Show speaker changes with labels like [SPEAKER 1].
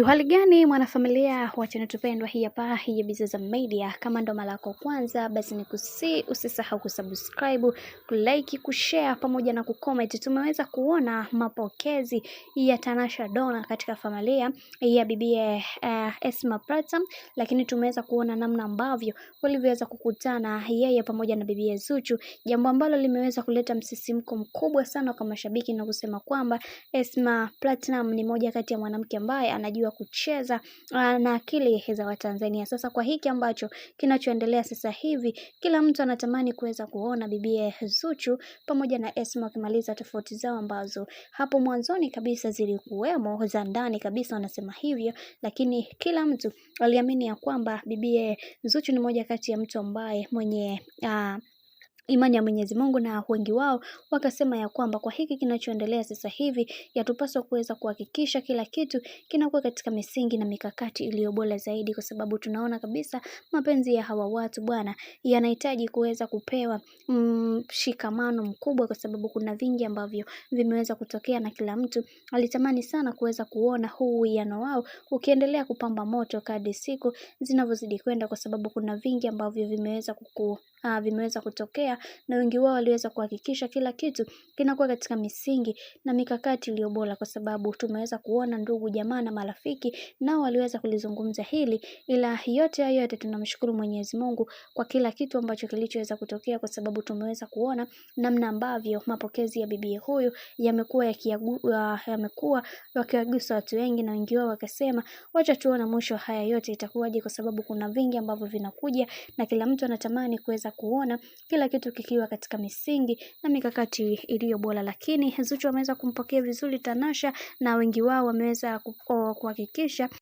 [SPEAKER 1] Uhali gani mwanafamilia wa channel tupendwa hii hapa hii Bizaza Media. Kama ndo mara yako kwanza basi usisahau kusubscribe, kulike, kushare pamoja na kucomment. Tumeweza kuona mapokezi ya Tanasha Donna katika familia ya bibie Esma Platinum, lakini tumeweza kuona namna ambavyo walivyoweza kukutana yeye pamoja na bibie Zuchu, jambo ambalo limeweza kuleta msisimko mkubwa sana kwa mashabiki na kusema kwamba Esma Platinum ni moja kati ya mwanamke ambaye anajua kucheza na akili za Watanzania. Sasa kwa hiki ambacho kinachoendelea sasa hivi, kila mtu anatamani kuweza kuona bibie Zuchu pamoja na Esma wakimaliza tofauti zao ambazo hapo mwanzoni kabisa zilikuwemo za ndani kabisa, wanasema hivyo, lakini kila mtu aliamini ya kwamba bibie Zuchu ni moja kati ya mtu ambaye mwenye imani ya Mwenyezi Mungu, na wengi wao wakasema ya kwamba kwa hiki kinachoendelea sasa hivi yatupaswa kuweza kuhakikisha kila kitu kinakuwa katika misingi na mikakati iliyo bora zaidi, kwa sababu tunaona kabisa mapenzi ya hawa watu bwana yanahitaji kuweza kupewa shikamano mkubwa, kwa sababu kuna vingi ambavyo vimeweza kutokea na kila mtu alitamani sana kuweza kuona huu uwiano wao ukiendelea kupamba moto kadri siku zinavyozidi kwenda, kwa sababu kuna vingi ambavyo vimeweza kutokea na wengi wao waliweza kuhakikisha kila kitu kinakuwa katika misingi na mikakati iliyo bora, kwa sababu tumeweza kuona ndugu jamaa na marafiki nao waliweza kulizungumza hili. Ila yote tunamshukuru Mwenyezi Mungu kwa kila kitu ambacho kilichoweza kutokea, kwa sababu tumeweza kuona namna ambavyo mapokezi ya bibi huyu yamekuwa yakiwagusa watu wengi, na wengi wao wakasema wacha tuone mwisho haya yote itakuwaje, kwa sababu kuna vingi ambavyo vinakuja na kila mtu anatamani kuweza kuona kila kitu kikiwa katika misingi na mikakati iliyo bora. Lakini Zuchu ameweza kumpokea vizuri Tanasha, na wengi wao wameweza kuhakikisha